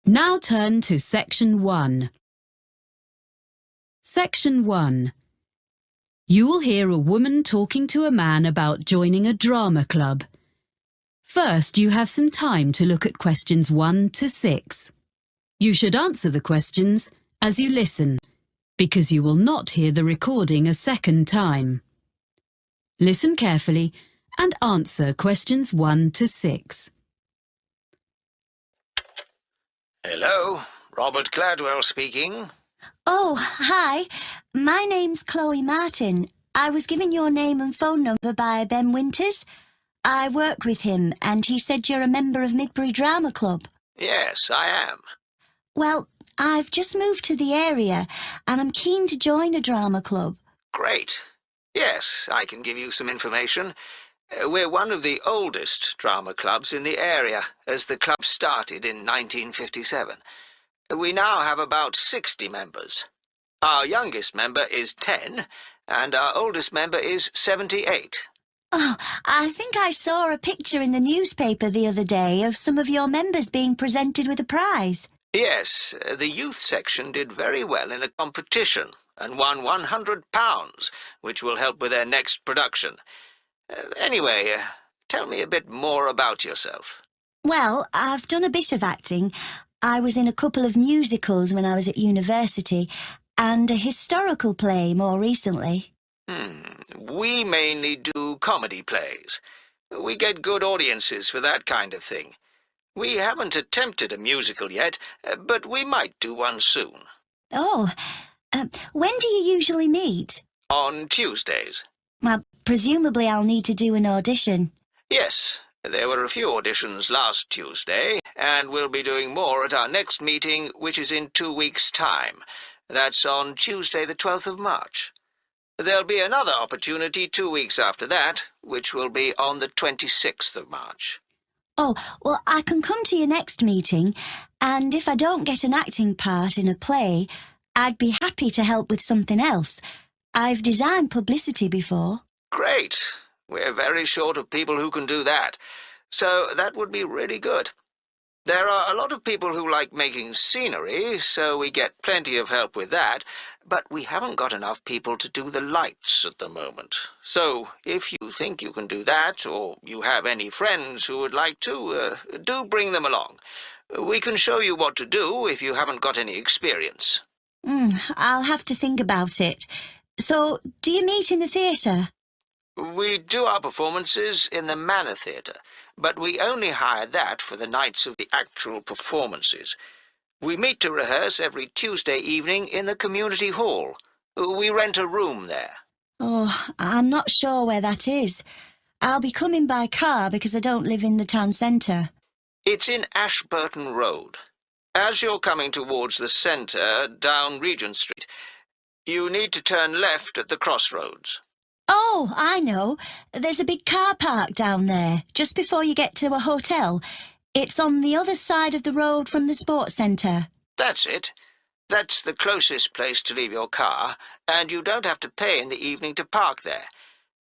Now turn to Section 1. Section 1. You will hear a woman talking to a man about joining a drama club. First, you have some time to look at questions 1 to 6. You should answer the questions as you listen, because you will not hear the recording a second time. Listen carefully and answer questions 1 to 6. Hello, Robert Gladwell speaking. Oh, hi. My name's Chloe Martin. I was given your name and phone number by Ben Winters. I work with him, and he said you're a member of Midbury Drama Club. Yes, I am. Well, I've just moved to the area, and I'm keen to join a drama club. Great. Yes, I can give you some information. We're one of the oldest drama clubs in the area, as the club started in 1957. We now have about 60 members. Our youngest member is 10, and our oldest member is 78. Oh, I think I saw a picture in the newspaper the other day of some of your members being presented with a prize. Yes, the youth section did very well in a competition and won £100, which will help with their next production. Anyway, tell me a bit more about yourself. Well, I've done a bit of acting. I was in a couple of musicals when I was at university, and a historical play more recently. We mainly do comedy plays. We get good audiences for that kind of thing. We haven't attempted a musical yet, but we might do one soon. Oh, when do you usually meet? On Tuesdays. Well, presumably I'll need to do an audition. Yes, there were a few auditions last Tuesday, and we'll be doing more at our next meeting, which is in 2 weeks' time. That's on Tuesday the 12th of March. There'll be another opportunity 2 weeks after that, which will be on the 26th of March. Oh, well, I can come to your next meeting, and if I don't get an acting part in a play, I'd be happy to help with something else. I've designed publicity before. Great. We're very short of people who can do that, so that would be really good. There are a lot of people who like making scenery, so we get plenty of help with that, but we haven't got enough people to do the lights at the moment. So, if you think you can do that, or you have any friends who would like to, do bring them along. We can show you what to do if you haven't got any experience. I'll have to think about it. So, do you meet in the theatre? We do our performances in the Manor Theatre, but we only hire that for the nights of the actual performances. We meet to rehearse every Tuesday evening in the community hall. We rent a room there. Oh, I'm not sure where that is. I'll be coming by car because I don't live in the town centre. It's in Ashburton Road. As you're coming towards the centre, down Regent Street, you need to turn left at the crossroads. Oh, I know. There's a big car park down there, just before you get to a hotel. It's on the other side of the road from the sports centre. That's it. That's the closest place to leave your car, and you don't have to pay in the evening to park there.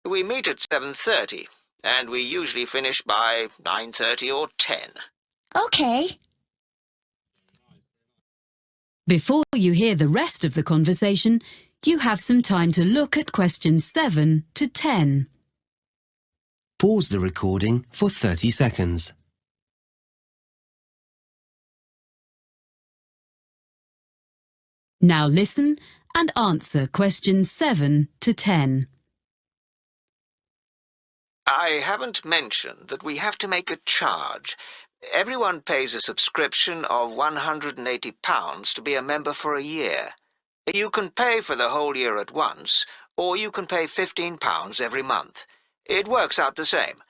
We meet at 7:30, and we usually finish by 9:30 or 10. OK. Before you hear the rest of the conversation, you have some time to look at questions 7 to 10. Pause the recording for 30 seconds. Now listen and answer questions 7 to 10. I haven't mentioned that we have to make a charge. Everyone pays a subscription of £180 to be a member for a year. You can pay for the whole year at once, or you can pay £15 every month. It works out the same.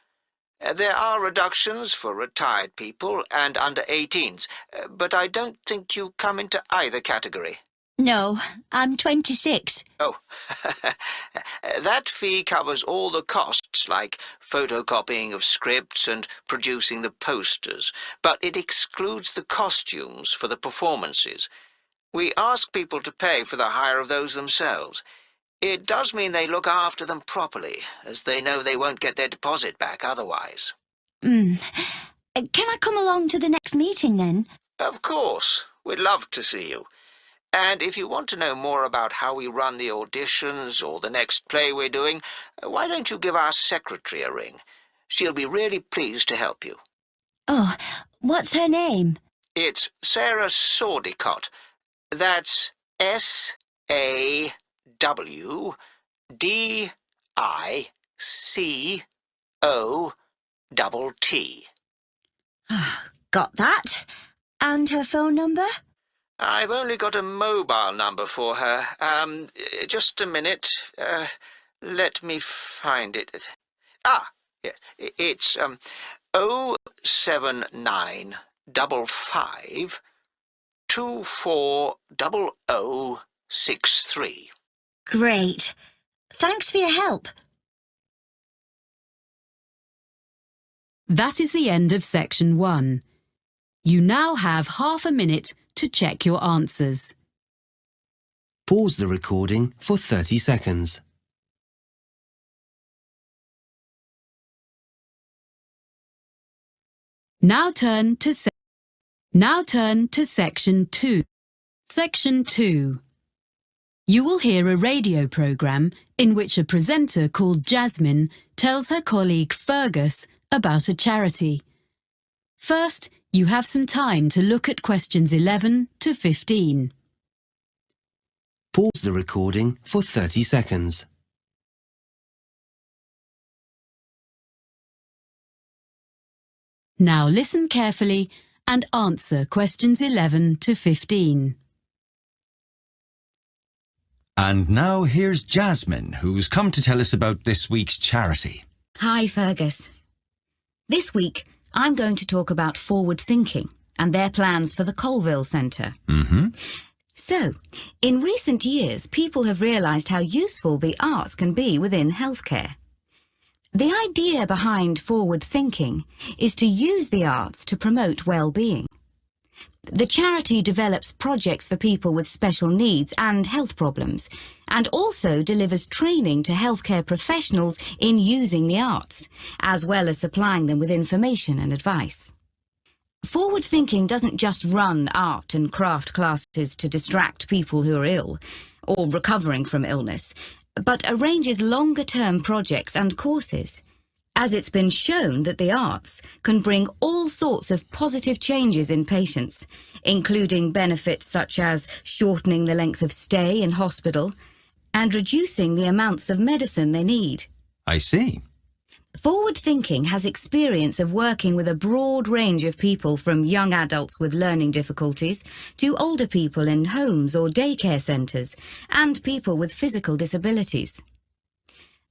There are reductions for retired people and under 18s, but I don't think you come into either category. No, I'm 26. Oh, that fee covers all the costs, like photocopying of scripts and producing the posters, but it excludes the costumes for the performances. We ask people to pay for the hire of those themselves. It does mean they look after them properly, as they know they won't get their deposit back otherwise. Can I come along to the next meeting then? Of course. We'd love to see you. And if you want to know more about how we run the auditions or the next play we're doing, why don't you give our secretary a ring? She'll be really pleased to help you. Oh, what's her name? It's Sarah Sawdicott. That's SAWDICOTT. Got that. And her phone number? I've only got a mobile number for her. Just a minute. Let me find it. Yes, it's 07955 240063. Great. Thanks for your help. That is the end of section 1. You now have half a minute to check your answers. Pause the recording for 30 seconds. Now turn to section 2. Section 2. You will hear a radio program in which a presenter called Jasmine tells her colleague Fergus about a charity. First, you have some time to look at questions 11 to 15. Pause the recording for 30 seconds. Now listen carefully and answer questions 11 to 15. And now here's Jasmine, who's come to tell us about this week's charity. Hi, Fergus. This week, I'm going to talk about forward thinking and their plans for the Colville Centre. So, in recent years, people have realised how useful the arts can be within healthcare. The idea behind forward thinking is to use the arts to promote well-being. The charity develops projects for people with special needs and health problems, and also delivers training to healthcare professionals in using the arts, as well as supplying them with information and advice. Forward thinking doesn't just run art and craft classes to distract people who are ill or recovering from illness, but arranges longer-term projects and courses, as it's been shown that the arts can bring all sorts of positive changes in patients, including benefits such as shortening the length of stay in hospital and reducing the amounts of medicine they need. I see. Forward thinking has experience of working with a broad range of people, from young adults with learning difficulties to older people in homes or daycare centres and people with physical disabilities.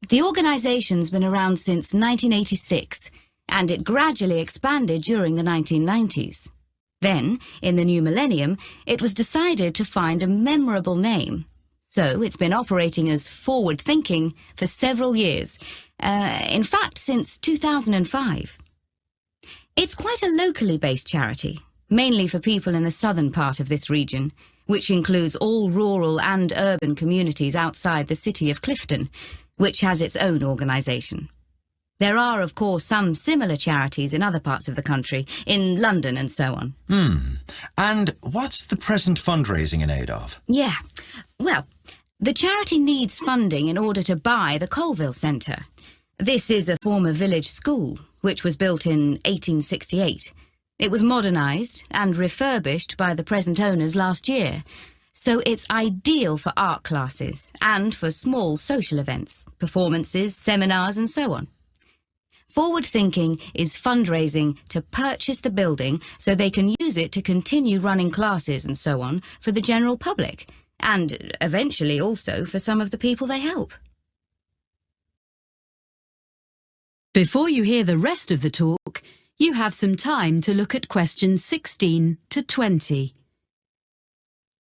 The organisation's been around since 1986, and it gradually expanded during the 1990s. Then, in the new millennium, it was decided to find a memorable name. So it's been operating as Forward Thinking for several years, in fact since 2005. It's quite a locally based charity, mainly for people in the southern part of this region, which includes all rural and urban communities outside the city of Clifton, which has its own organisation. There are, of course, some similar charities in other parts of the country, in London and so on. And what's the present fundraising in aid of? Yeah, well, the charity needs funding in order to buy the Colville Centre. This is a former village school, which was built in 1868. It was modernised and refurbished by the present owners last year, so it's ideal for art classes and for small social events, performances, seminars and so on. Forward Thinking is fundraising to purchase the building so they can use it to continue running classes and so on for the general public, and eventually also for some of the people they help. Before you hear the rest of the talk, you have some time to look at questions 16 to 20.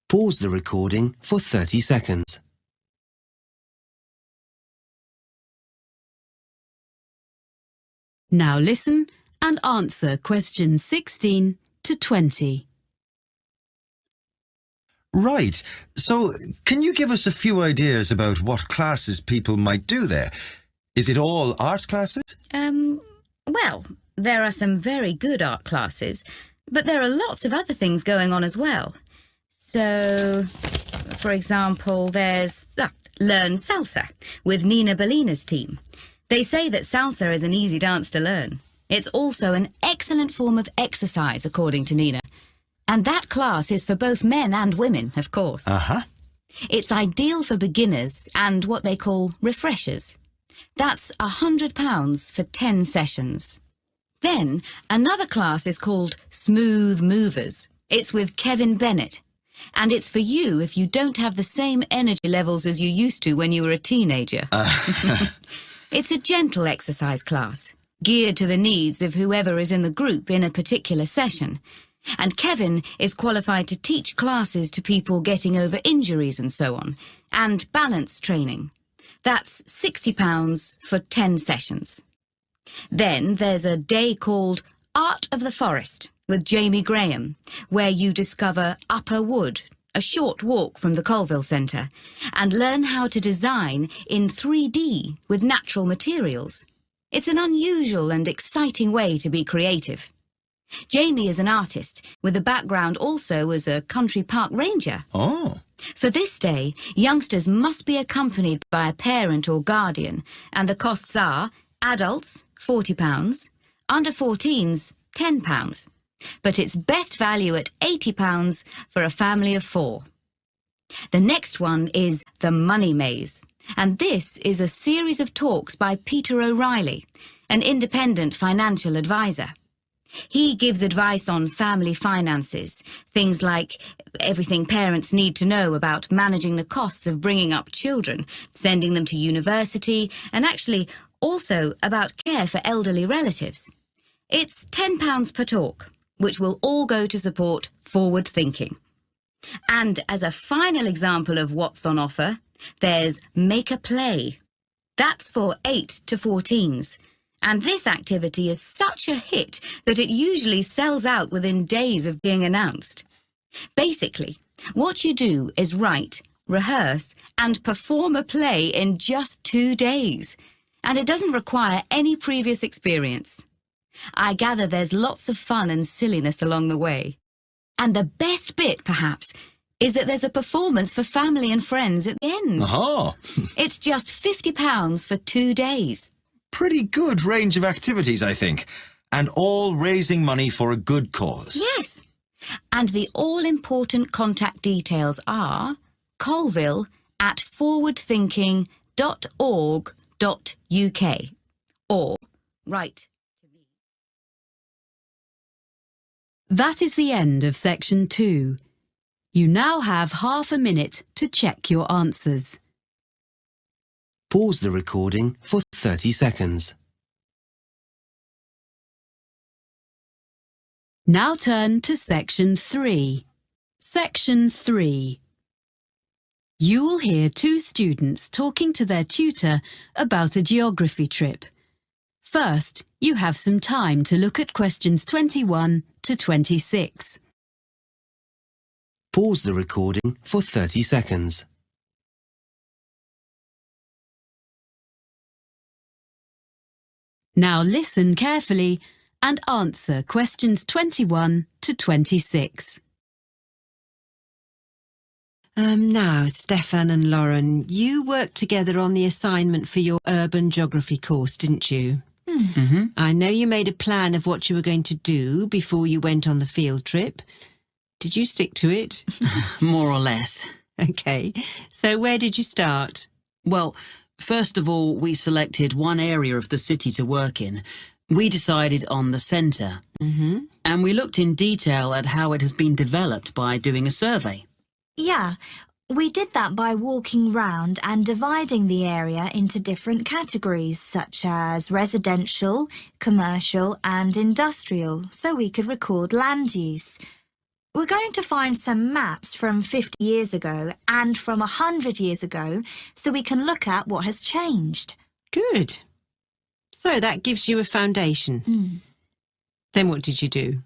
Pause the recording for 30 seconds. Now listen and answer questions 16 to 20. Right. So, can you give us a few ideas about what classes people might do there? Is it all art classes? Well, there are some very good art classes, But there are lots of other things going on as well. So, for example, there's Learn Salsa with Nina Bellina's team. They say that salsa is an easy dance to learn. It's also an excellent form of exercise, according to Nina. And that class is for both men and women, of course. Uh-huh. It's ideal for beginners and what they call refreshers. That's £100 for 10 sessions. Then another class is called Smooth Movers. It's with Kevin Bennett. And it's for you if you don't have the same energy levels as you used to when you were a teenager. It's a gentle exercise class, geared to the needs of whoever is in the group in a particular session. And Kevin is qualified to teach classes to people getting over injuries and so on, and balance training. That's £60 for 10 sessions. Then there's a day called Art of the Forest with Jamie Graham, where you discover Upper Wood, a short walk from the Colville Centre, and learn how to design in 3D with natural materials. It's an unusual and exciting way to be creative. Jamie is an artist with a background also as a country park ranger. Oh. For this day, youngsters must be accompanied by a parent or guardian, and the costs are adults, £40, under 14s, £10. But it's best value at £80 for a family of 4. The next one is The Money Maze, and this is a series of talks by Peter O'Reilly, an independent financial advisor. He gives advice on family finances, things like everything parents need to know about managing the costs of bringing up children, sending them to university, and actually also about care for elderly relatives. It's £10 per talk, which will all go to support forward thinking. And as a final example of what's on offer, there's Make a Play. That's for 8 to 14s. And this activity is such a hit that it usually sells out within days of being announced. Basically, what you do is write, rehearse, and perform a play in just 2 days. And it doesn't require any previous experience. I gather there's lots of fun and silliness along the way. And the best bit, perhaps, is that there's a performance for family and friends at the end. Oh. It's just £50 for 2 days. Pretty good range of activities, I think. And all raising money for a good cause. Yes. And the all-important contact details are colville@forwardthinking.org.uk or write to me. That is the end of section 2. You now have half a minute to check your answers. Pause the recording for 30 seconds. Now turn to section 3. Section 3. You will hear 2 students talking to their tutor about a geography trip. First, you have some time to look at questions 21 to 26. Pause the recording for 30 seconds. Now listen carefully and answer questions 21 to 26. Now, Stefan and Lauren, you worked together on the assignment for your urban geography course, didn't you? Mm-hmm. I know you made a plan of what you were going to do before you went on the field trip. Did you stick to it? More or less. Okay, so where did you start? Well, first of all, we selected one area of the city to work in. We decided on the centre. Mm-hmm. And we looked in detail at how it has been developed by doing a survey. Yeah, we did that by walking round and dividing the area into different categories, such as residential, commercial and industrial, so we could record land use. We're going to find some maps from 50 years ago and from 100 years ago so we can look at what has changed. Good. So that gives you a foundation. Then what did you do?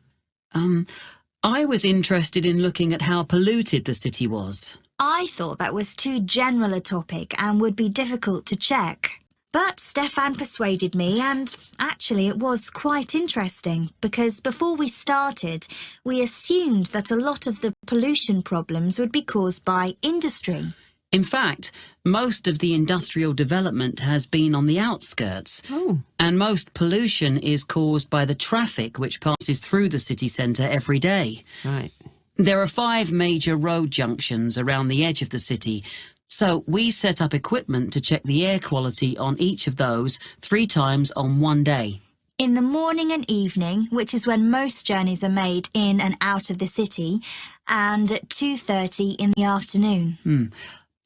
I was interested in looking at how polluted the city was. I thought that was too general a topic and would be difficult to check. But Stefan persuaded me, and actually it was quite interesting, because before we started, we assumed that a lot of the pollution problems would be caused by industry. In fact, most of the industrial development has been on the outskirts. Oh. And most pollution is caused by the traffic which passes through the city centre every day. Right. There are 5 major road junctions around the edge of the city, so we set up equipment to check the air quality on each of those 3 times on one day. In the morning and evening, which is when most journeys are made in and out of the city, and at 2:30 in the afternoon.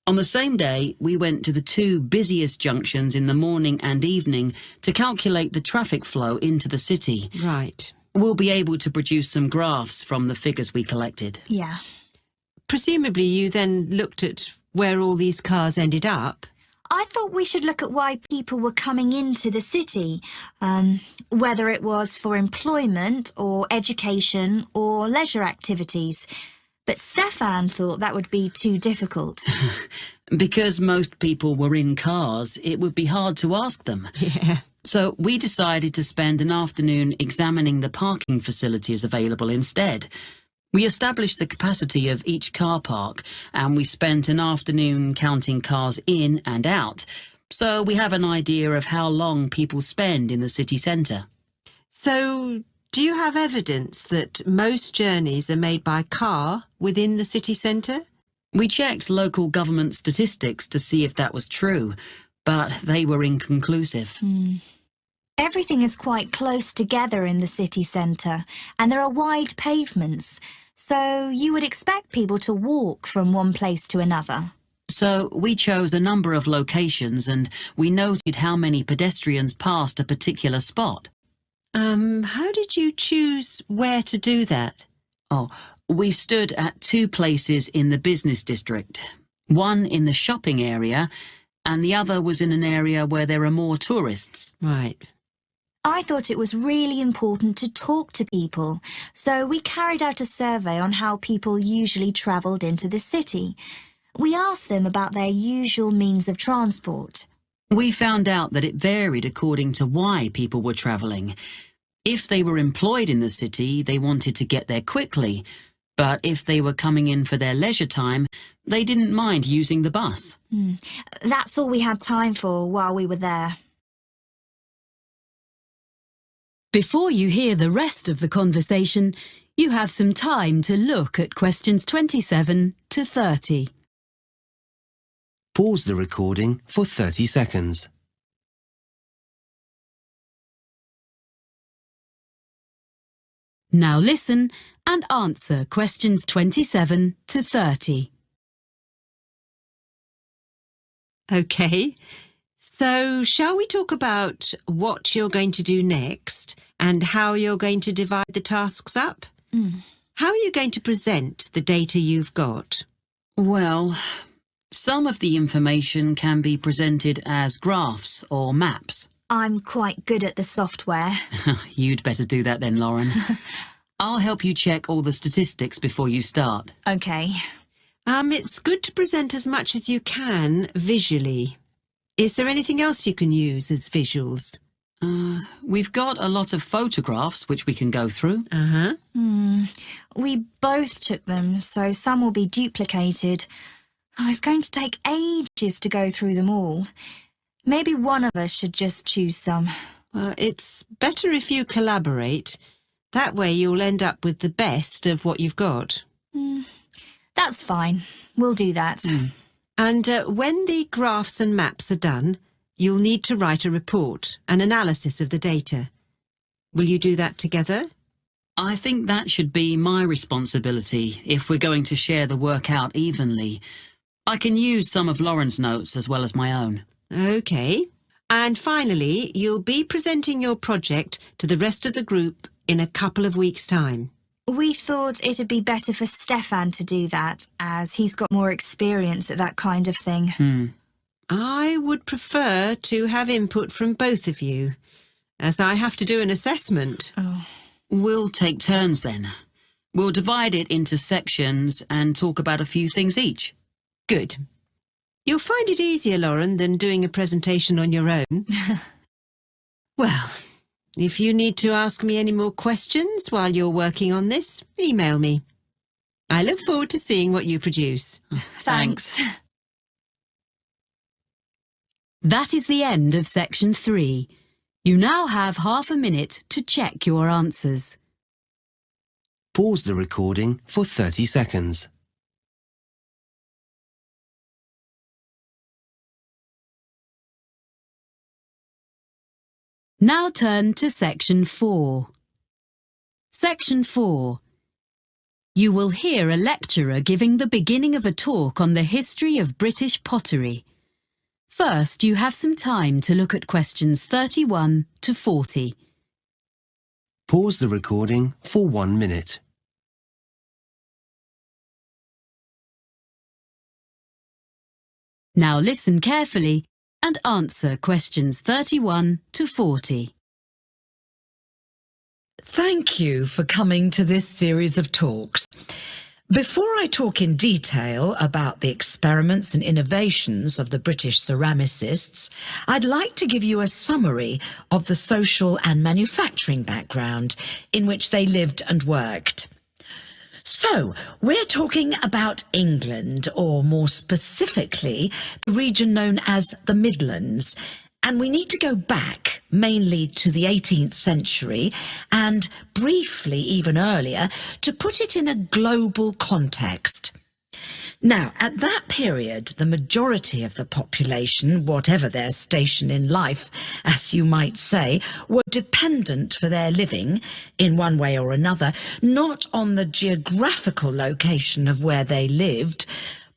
On the same day, we went to the 2 busiest junctions in the morning and evening to calculate the traffic flow into the city. Right. We'll be able to produce some graphs from the figures we collected. Yeah. Presumably you then looked at where all these cars ended up. I thought we should look at why people were coming into the city, whether it was for employment or education or leisure activities. But Stefan thought that would be too difficult. Because most people were in cars, it would be hard to ask them. Yeah. So we decided to spend an afternoon examining the parking facilities available instead. We established the capacity of each car park, and we spent an afternoon counting cars in and out. So we have an idea of how long people spend in the city centre. So, do you have evidence that most journeys are made by car within the city centre? We checked local government statistics to see if that was true, but they were inconclusive. Everything is quite close together in the city centre, and there are wide pavements, so you would expect people to walk from one place to another. So we chose a number of locations and we noted how many pedestrians passed a particular spot. How did you choose where to do that? Oh, we stood at 2 places in the business district. One in the shopping area, and the other was in an area where there are more tourists. Right. I thought it was really important to talk to people, so we carried out a survey on how people usually travelled into the city. We asked them about their usual means of transport. We found out that it varied according to why people were travelling. If they were employed in the city, they wanted to get there quickly, but if they were coming in for their leisure time, they didn't mind using the bus. That's all we had time for while we were there. Before you hear the rest of the conversation, you have some time to look at questions 27 to 30. Pause the recording for 30 seconds. Now listen and answer questions 27 to 30. OK. So, shall we talk about what you're going to do next and how you're going to divide the tasks up? How are you going to present the data you've got? Well, some of the information can be presented as graphs or maps. I'm quite good at the software. You'd better do that then, Lauren. I'll help you check all the statistics before you start. OK. It's good to present as much as you can visually. Is there anything else you can use as visuals? We've got a lot of photographs which we can go through. We both took them, so some will be duplicated. It's going to take ages to go through them all. Maybe one of us should just choose some. It's better if you collaborate. That way you'll end up with the best of what you've got. That's fine. We'll do that. And when the graphs and maps are done, you'll need to write a report, an analysis of the data. Will you do that together? I think that should be my responsibility if we're going to share the work out evenly. I can use some of Lauren's notes as well as my own. OK. And finally, you'll be presenting your project to the rest of the group in a couple of weeks' time. We thought it'd be better for Stefan to do that, as he's got more experience at that kind of thing. I would prefer to have input from both of you, as I have to do an assessment. We'll take turns then. We'll divide it into sections and talk about a few things each. Good. You'll find it easier, Lauren, than doing a presentation on your own. Well, if you need to ask me any more questions while you're working on this, email me. I look forward to seeing what you produce. Thanks. That is the end of section 3. You now have half a minute to check your answers. Pause the recording for 30 seconds. Now turn to section 4. Section 4. You will hear a lecturer giving the beginning of a talk on the history of British pottery. First, you have some time to look at questions 31 to 40. Pause the recording for 1 minute. Now listen carefully and answer questions 31 to 40. Thank you for coming to this series of talks. Before I talk in detail about the experiments and innovations of the British ceramicists, I'd like to give you a summary of the social and manufacturing background in which they lived and worked. So, we're talking about England, or more specifically, the region known as the Midlands, and we need to go back mainly to the 18th century and briefly even earlier to put it in a global context. Now, at that period, the majority of the population, whatever their station in life, as you might say, were dependent for their living, in one way or another, not on the geographical location of where they lived,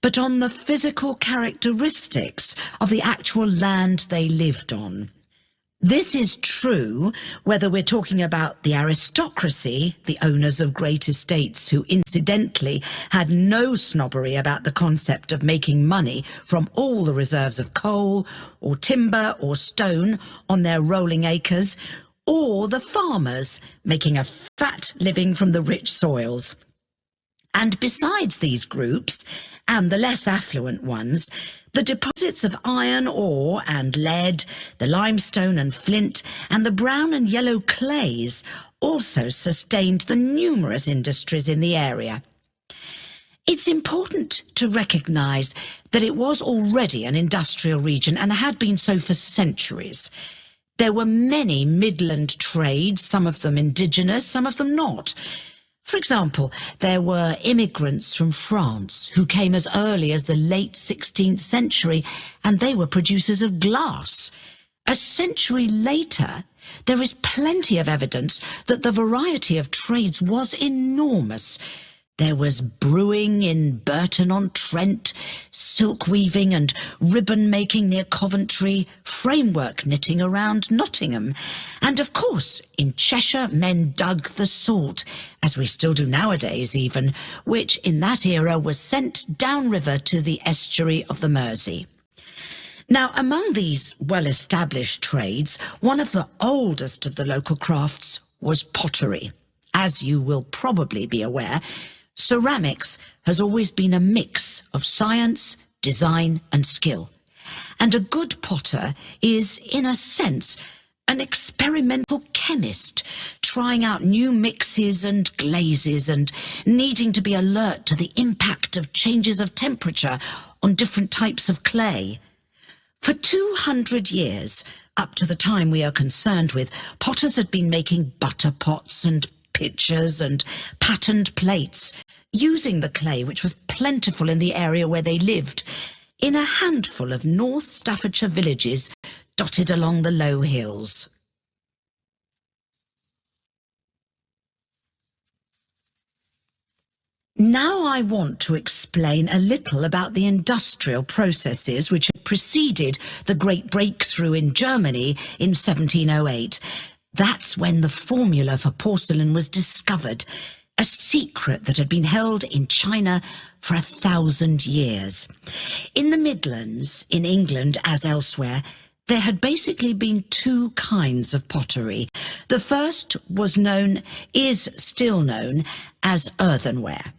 but on the physical characteristics of the actual land they lived on. This is true whether we're talking about the aristocracy, the owners of great estates who incidentally had no snobbery about the concept of making money from all the reserves of coal or timber or stone on their rolling acres, or the farmers making a fat living from the rich soils. And besides these groups, and the less affluent ones, the deposits of iron ore and lead, the limestone and flint, and the brown and yellow clays also sustained the numerous industries in the area. It's important to recognise that it was already an industrial region and had been so for centuries. There were many Midland trades, some of them indigenous, some of them not. For example, there were immigrants from France who came as early as the late 16th century, and they were producers of glass. A century later, there is plenty of evidence that the variety of trades was enormous. There was brewing in Burton-on-Trent, silk weaving and ribbon making near Coventry, framework knitting around Nottingham, and of course in Cheshire men dug the salt, as we still do nowadays even, which in that era was sent downriver to the estuary of the Mersey. Now, among these well-established trades, one of the oldest of the local crafts was pottery. As you will probably be aware, ceramics has always been a mix of science, design and skill. And a good potter is, in a sense, an experimental chemist, trying out new mixes and glazes and needing to be alert to the impact of changes of temperature on different types of clay. For 200 years, up to the time we are concerned with, potters had been making butter pots and pitchers and patterned plates, using the clay which was plentiful in the area where they lived, in a handful of North Staffordshire villages dotted along the low hills. Now I want to explain a little about the industrial processes which had preceded the great breakthrough in Germany in 1708. That's when the formula for porcelain was discovered, a secret that had been held in China for 1,000 years. In the Midlands, in England as elsewhere, there had basically been two kinds of pottery. The first is still known as earthenware.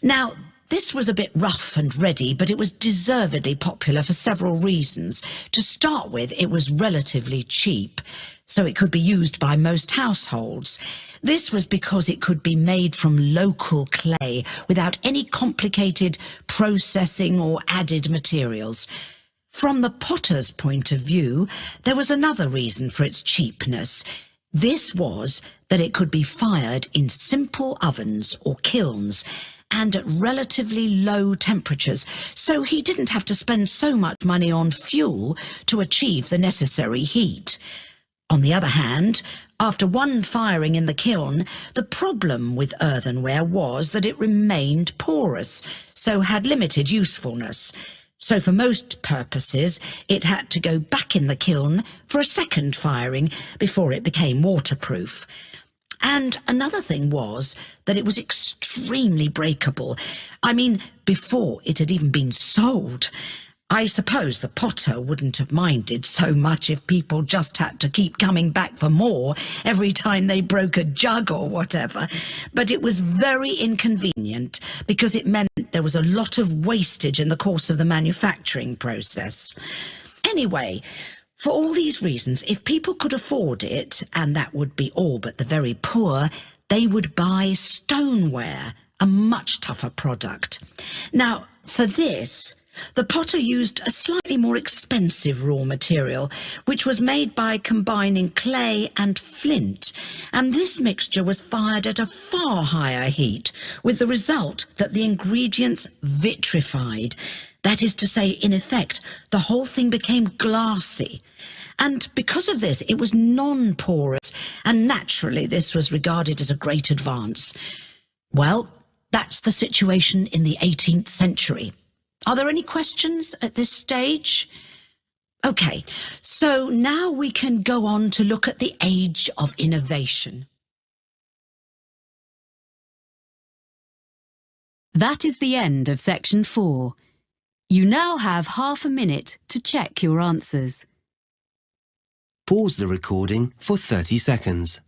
Now, this was a bit rough and ready, but it was deservedly popular for several reasons. To start with, it was relatively cheap, so it could be used by most households. This was because it could be made from local clay without any complicated processing or added materials. From the potter's point of view, there was another reason for its cheapness. This was that it could be fired in simple ovens or kilns and at relatively low temperatures, so he didn't have to spend so much money on fuel to achieve the necessary heat. On the other hand, after one firing in the kiln, the problem with earthenware was that it remained porous, so had limited usefulness. So for most purposes, it had to go back in the kiln for a second firing before it became waterproof. And another thing was that it was extremely breakable. I mean, before it had even been sold. I suppose the potter wouldn't have minded so much if people just had to keep coming back for more every time they broke a jug or whatever, but it was very inconvenient because it meant there was a lot of wastage in the course of the manufacturing process. Anyway, for all these reasons, if people could afford it, and that would be all but the very poor, they would buy stoneware, a much tougher product. Now, for this, the potter used a slightly more expensive raw material, which was made by combining clay and flint, and this mixture was fired at a far higher heat, with the result that the ingredients vitrified. That is to say, in effect, the whole thing became glassy. And because of this, it was non-porous, and naturally this was regarded as a great advance. Well, that's the situation in the 18th century. Are there any questions at this stage? Okay, so now we can go on to look at the age of innovation. That is the end of section 4. You now have half a minute to check your answers. Pause the recording for 30 seconds.